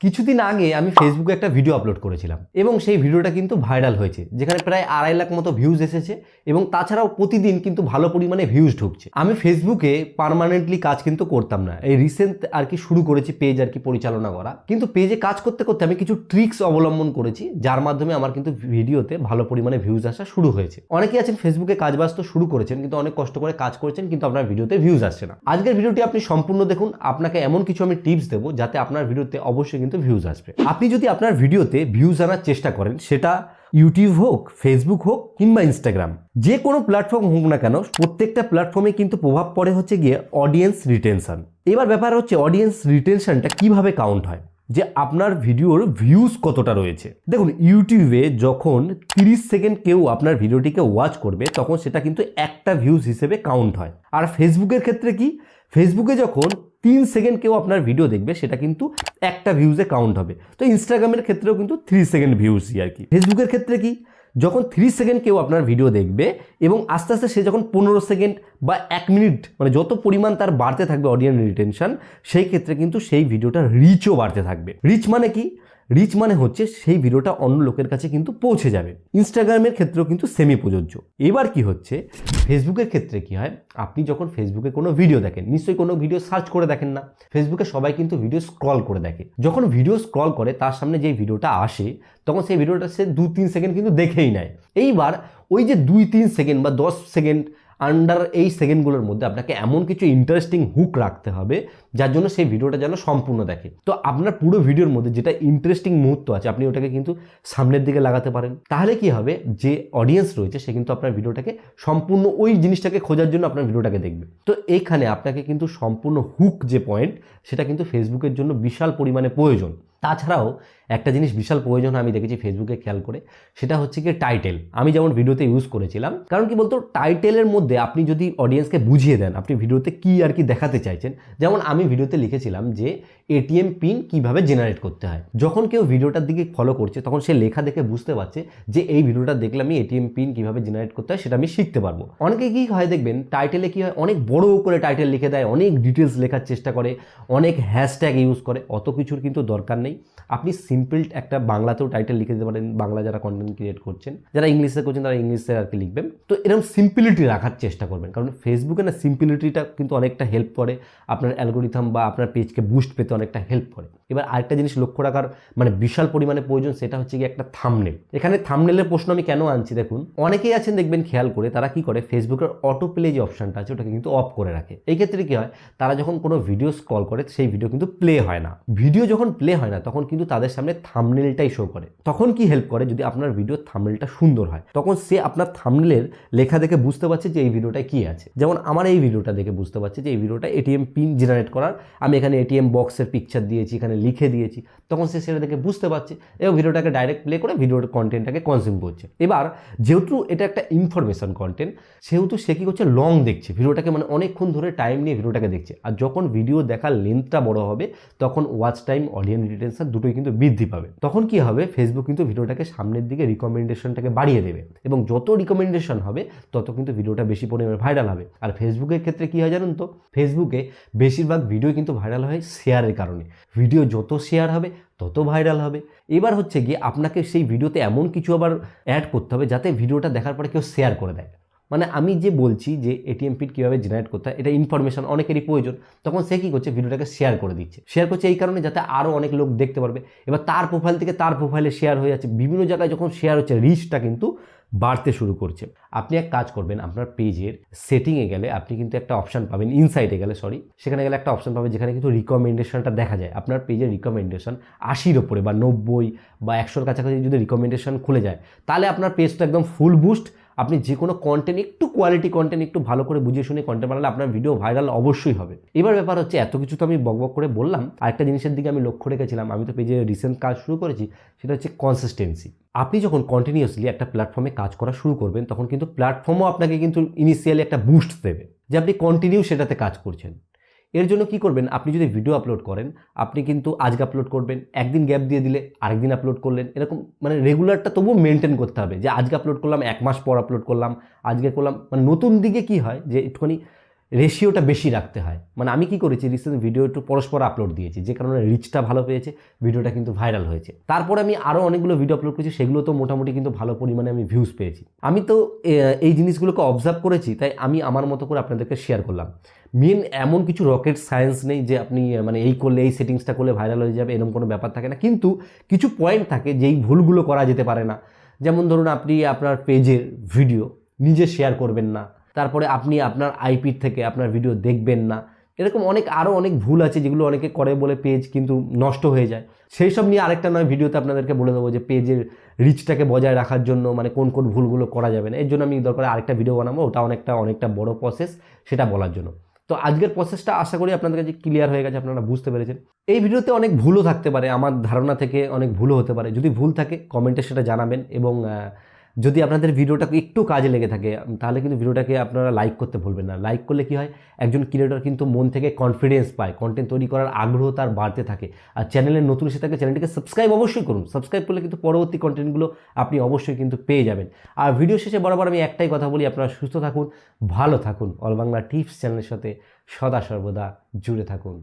কিছুদিন আগে আমি ফেসবুকে একটা ভিডিও আপলোড করেছিলাম এবং সেই ভিডিওটা কিন্তু ভাইরাল হয়েছে, যেখানে প্রায় 2.5 লাখ মতো ভিউজ এসেছে এবং তাছাড়াও প্রতিদিন কিন্তু ভালো পরিমাণে ভিউজ ঢুকছে। আমি ফেসবুকে পার্মানেন্টলি কাজ কিন্তু করতাম না, এই রিসেন্ট আর কি শুরু করেছি পেজ আর কি পরিচালনা করা। কিন্তু পেজে কাজ করতে করতে আমি কিছু ট্রিক্স অবলম্বন করেছি, যার মাধ্যমে আমার কিন্তু ভিডিওতে ভালো পরিমাণে ভিউজ আসা শুরু হয়েছে। অনেকেই আছেন ফেসবুকে কাজবাজ তো শুরু করেছেন, কিন্তু অনেক কষ্ট করে কাজ করেছেন, কিন্তু আপনার ভিডিওতে ভিউজ আসছে না। আজকের ভিডিওটি আপনি সম্পূর্ণ দেখুন, আপনাকে এমন কিছু আমি টিপস দেবো যাতে আপনার ভিডিওতে অবশ্যই কিন্তু ভিউজ আসবে। আপনি যদি আপনার ভিডিওতে ভিউজ আনার চেষ্টা করেন, সেটা ইউটিউব হোক, ফেসবুক হোক কিংবা ইনস্টাগ্রাম, যে কোনো প্ল্যাটফর্ম হোক না কেন, প্রত্যেকটা প্ল্যাটফর্মে কিন্তু প্রভাব পড়ে হচ্ছে গিয়ে অডিয়েন্স রিটেনশন। এবার ব্যাপার হচ্ছে অডিয়েন্স রিটেনশনটা কিভাবে কাউন্ট হয়, যে আপনার ভিডিওর ভিউজ কতটা রয়েছে। দেখুন, ইউটিউবে যখন 30 সেকেন্ড কেউ আপনার ভিডিওটিকে ওয়াচ করবে, তখন সেটা কিন্তু একটা ভিউজ হিসেবে কাউন্ট হয়। আর ফেসবুকের ক্ষেত্রে কি, ফেসবুকে যখন 3 সেকেন্ড কেউ আপনার ভিডিও দেখবে, সেটা কিন্তু একটা ভিউজে কাউন্ট হবে। তো ইনস্টাগ্রামের ক্ষেত্রেও কিন্তু 3 সেকেন্ড ভিউজই আর কি। ফেসবুকের ক্ষেত্রে কি, যখন 3 সেকেন্ড কেউ আপনার ভিডিও দেখবে এবং আস্তে আস্তে সে যখন 15 সেকেন্ড বা 1 মিনিট, মানে যত পরিমাণ তার বাড়তে থাকবে অডিয়েন্স রিটেনশন, সেই ক্ষেত্রে কিন্তু সেই ভিডিওটার রিচও বাড়তে থাকবে। রিচ মানে কি, রিচ মানে হচ্ছে সেই ভিডিওটা অন্য লোকের কাছে কিন্তু পৌঁছে যাবে। ইনস্টাগ্রামের ক্ষেত্রেও কিন্তু সেমি প্রযোজ্য। এবার কি হচ্ছে, ফেসবুকের ক্ষেত্রে কি হয়, আপনি যখন ফেসবুকে কোনো ভিডিও দেখেন, নিশ্চয়ই কোনো ভিডিও সার্চ করে দেখেন না, ফেসবুকে সবাই কিন্তু ভিডিও স্ক্রল করে দেখে। যখন ভিডিও স্ক্রল করে, তার সামনে যেই ভিডিওটা আসে, তখন সেই ভিডিওটা সে 2-3 সেকেন্ড কিন্তু দেখেই নেয়। এইবার ওই যে 2-3 সেকেন্ড বা 10 সেকেন্ড আন্ডার এই সেকেন্ডগুলোর মধ্যে আপনাকে এমন কিছু ইন্টারেস্টিং হুক রাখতে হবে, যার জন্য সেই ভিডিওটা যেন সম্পূর্ণ দেখে। তো আপনার পুরো ভিডিওর মধ্যে যেটা ইন্টারেস্টিং মুহূর্ত আছে, আপনি ওটাকে কিন্তু সামনের দিকে লাগাতে পারেন। তাহলে কি হবে, যে অডিয়েন্স রয়েছে সে কিন্তু আপনার ভিডিওটাকে সম্পূর্ণ ওই জিনিসটাকে খোঁজার জন্য আপনার ভিডিওটাকে দেখবে। তো এইখানে আপনাকে কিন্তু সম্পূর্ণ হুক যে পয়েন্ট, সেটা কিন্তু ফেসবুকের জন্য বিশাল পরিমাণে প্রয়োজন। তাছাড়াও একটা জিনিস বিশাল প্রয়োজন আমি দেখেছি ফেসবুকে খেয়াল করে, সেটা হচ্ছে কি টাইটেল। আমি যেমন ভিডিওতে ইউজ করেছিলাম, কারণ কি বলতো, টাইটেলের মধ্যে আপনি যদি অডিয়েন্সকে বুঝিয়ে দেন আপনি ভিডিওতে কি আর কি দেখাতে চাইছেন। যেমন আমি ভিডিওতে লিখেছিলাম যে এটিএম পিন কিভাবে জেনারেট করতে হয়। যখন কেউ ভিডিওটার দিকে ফলো করছে, তখন সে লেখা দেখে বুঝতে পারছে যে এই ভিডিওটা দেখলে আমি এটিএম পিন কিভাবে জেনারেট করতে হয় সেটা আমি শিখতে পারবো। অনেকে কি হয় দেখবেন, টাইটেলে কি হয়, অনেক বড় করে টাইটেল লিখে দেয়, অনেক ডিটেলস লেখার চেষ্টা করে, অনেক হ্যাশট্যাগ ইউজ করে। অত কিছুর কিন্তু দরকার নেই। আপনি সিম্পল একটা বাংলাতেও টাইটেল লিখে দিতে পারেন, বাংলা যারা কন্টেন্ট ক্রিয়েট করছেন, যারা ইংলিশে করছেন তারা ইংলিশে আর কি লিখবেন। তো এরকম সিম্পলিটি রাখার চেষ্টা করবেন, কারণ ফেসবুকে না সিম্পলিটিটা কিন্তু অনেকটা হেল্প করে, আপনার অ্যালগোরিথম বা আপনার পেজকে বুস্ট পেতে অনেকটা হেল্প করে। এবার আরেকটা জিনিস লক্ষ্য রাখার মানে বিশাল পরিমাণে প্রয়োজন, সেটা হচ্ছে কি একটা থাম্বনেল। এখানে থাম্বনেলের প্রশ্ন আমি কেন আনছি, দেখুন অনেকেই আছেন দেখবেন খেয়াল করে, তারা কি করে, ফেসবুকের অটো প্লে যে অপশনটা আছে ওটাকে কিন্তু অফ করে রাখে। এই ক্ষেত্রে কি হয়, তারা যখন কোনো ভিডিও স্ক্রল করে সেই ভিডিও কিন্তু প্লে হয় না। ভিডিও যখন প্লে হয় না, তখন কিন্তু তাদের সামনে থাম্বনেলটাই শো করে। তখন কি হেল্প করে, যদি আপনার ভিডিওর থাম্বনেলটা সুন্দর হয়, তখন সে আপনার থাম্বনেলের লেখা দেখে বুঝতে পারছে যে এই ভিডিওটায় কি আছে। যেমন আমার এই ভিডিওটা দেখে বুঝতে পারছে যে এই ভিডিওটা এটিএম পিন জেনারেট করার, আমি এখানে এটিএম বক্সের পিকচার দিয়েছি, এখানে লিখে দিয়েছি, তখন সে সেটা দেখে বুঝতে পারছে এবং ভিডিওটাকে ডাইরেক্ট প্লে করে ভিডিওর কন্টেন্টটাকে কনজিউম করছে। এবার যেহেতু এটা একটা ইনফরমেশন কন্টেন্ট, সেহেতু সে কি করছে, লং দেখছে ভিডিওটাকে, মানে অনেকক্ষণ ধরে টাইম নিয়ে ভিডিওটাকে দেখছে। আর যখন ভিডিও দেখার লেন্থটা বড় হবে, তখন ওয়াচ টাইম, অডিয়েন্স রিটেনশন দুটোই কিন্তু বৃদ্ধি পাবে। তখন কি হবে, ফেসবুক কিন্তু ভিডিওটাকে সামনের দিকে রিকমেন্ডেশনটাকে বাড়িয়ে দেবে এবং যত রিকমেন্ডেশন হবে তত কিন্তু ভিডিওটা বেশি পরিমাণে ভাইরাল হবে। আর ফেসবুকের ক্ষেত্রে কি হয় জানেন তো, ফেসবুকে বেশিরভাগ ভিডিও কিন্তু ভাইরাল হয় শেয়ারের কারণে। ভিডিও যত শেয়ার হবে তত ভাইরাল হবে। এবার হচ্ছে গিয়ে আপনাকে সেই ভিডিওতে এমন কিছু আবার অ্যাড করতে হবে যাতে ভিডিওটা দেখার পরে কেউ শেয়ার করে দেয়। মানে আমি যে বলছি যে এটিএম পিন কীভাবে জেনারেট করতে হয়, এটা ইনফরমেশন অনেকেরই প্রয়োজন, তখন সে কী করছে, ভিডিওটাকে শেয়ার করে দিচ্ছে। শেয়ার করছে এই কারণে যাতে আরও অনেক লোক দেখতে পারবে। এবার তার প্রোফাইল থেকে তার প্রোফাইলে শেয়ার হয়ে যাচ্ছে, বিভিন্ন জায়গায় যখন শেয়ার হচ্ছে রিচটা কিন্তু বাড়তে শুরু করছে। আপনি এক কাজ করবেন, আপনার পেজের সেটিংয়ে গেলে আপনি কিন্তু একটা অপশান পাবেন, ইনসাইটে গেলে সেখানে গেলে একটা অপশান পাবেন যেখানে কিন্তু রিকমেন্ডেশনটা দেখা যায়। আপনার পেজের রিকমেন্ডেশন 80-র ওপরে বা 90 বা 100-র কাছাকাছি যদি রিকমেন্ডেশন খুলে যায়, তাহলে আপনার পেজটা একদম ফুল বুস্ট। আপনি যে কোনো কন্টেন্ট, একটু কোয়ালিটি কন্টেন্ট একটু ভালো করে বুঝিয়ে শুনে কন্টেন্ট বানালে আপনার ভিডিও ভাইরাল অবশ্যই হবে। এবার ব্যাপার হচ্ছে, এত কিছু তো আমি বকবক করে বললাম, আরেকটা জিনিসের দিকে আমি লক্ষ্য রেখেছিলাম, আমি তো পেজে রিসেন্ট কাজ শুরু করেছি, সেটা হচ্ছে কনসিস্টেন্সি। আপনি যখন কন্টিনিউয়াসলি একটা প্ল্যাটফর্মে কাজ করা শুরু করবেন, তখন কিন্তু প্ল্যাটফর্মও আপনাকে কিন্তু ইনিশিয়ালি একটা বুস্ট দেবে যে আপনি কন্টিনিউ সেটাতে কাজ করছেন। এর জন্য কি করবেন, আপনি যদি ভিডিও আপলোড করেন, আপনি কিন্তু আজকে আপলোড করবেন, একদিন গ্যাপ দিয়ে দিলে আরেকদিন আপলোড করলেন, এরকম মানে রেগুলারটা তবুও মেনটেন করতে হবে। যে আজকে আপলোড করলাম, 1 মাস পর আপলোড করলাম, আজকে করলাম, মানে নতুন দিকে কি হয় যে একটুখানি রেশিওটা বেশি রাখতে হয়। মানে আমি কি করেছি, রিসেন্ট ভিডিও একটু পরস্পর আপলোড দিয়েছি, যে কারণে রিচটা ভালো পেয়েছে, ভিডিওটা কিন্তু ভাইরাল হয়েছে। তারপরে আমি আরও অনেকগুলো ভিডিও আপলোড করেছি, সেগুলো তো মোটামুটি কিন্তু ভালো পরিমাণে আমি ভিউজ পেয়েছি। আমি তো এই জিনিসগুলোকে অবজার্ভ করেছি, তাই আমি আমার মতো করে আপনাদেরকে শেয়ার করলাম। মেন এমন কিছু রকেট সায়েন্স নেই যে আপনি মানে এই করলে, এই সেটিংসটা করলে ভাইরাল হয়ে যাবে, এরকম কোনো ব্যাপার থাকে না। কিন্তু কিছু পয়েন্ট থাকে যেই ভুলগুলো করা যেতে পারে না। যেমন ধরুন, আপনি আপনার পেজের ভিডিও নিজে শেয়ার করবেন না, তারপরে আপনি আপনার আইপির থেকে আপনার ভিডিও দেখবেন না, এরকম আরও অনেক ভুল আছে যেগুলো অনেকে করে বলে পেজ কিন্তু নষ্ট হয়ে যায়। সেই সব নিয়ে আরেকটা নয় ভিডিওতে আপনাদেরকে বলে দেবো যে পেজের রিচটাকে বজায় রাখার জন্য মানে কোন কোন ভুলগুলো করা যাবে না। এর জন্য আমি দরকার আরেকটা ভিডিও বানাবো, ওটা অনেকটা বড় প্রসেস, সেটা বলার জন্য। তো আজকের প্রসেসটা আশা করি আপনাদের কাছে ক্লিয়ার হয়ে গেছে, আপনারা বুঝতে পেরেছেন। এই ভিডিওতে অনেক ভুলও থাকতে পারে, আমার ধারণা থেকে অনেক ভুলও হতে পারে। যদি ভুল থাকে কমেন্টে সেটা জানাবেন, এবং যদি আপনাদের ভিডিওটা একটু কাজে লেগে থাকে তাহলে কিন্তু ভিডিওটাকে আপনারা লাইক করতে ভুলবেন না। লাইক করলে কি হয়, একজন ক্রিয়েটর কিন্তু মন থেকে কনফিডেন্স পায়, কন্টেন্ট তৈরি করার আগ্রহ তার বাড়তে থাকে। আর চ্যানেলের নতুন এসে থাকে, চ্যানেলটিকে সাবস্ক্রাইব অবশ্যই করুন। সাবস্ক্রাইব করলে কিন্তু পরবর্তী কন্টেন্টগুলো আপনি অবশ্যই কিন্তু পেয়ে যাবেন। আর ভিডিও শেষে বরাবর আমি একটাই কথা বলি, আপনারা সুস্থ থাকুন, ভালো থাকুন, অল বাংলা টিপস চ্যানেলের সাথে সদা সর্বদা জুড়ে থাকুন।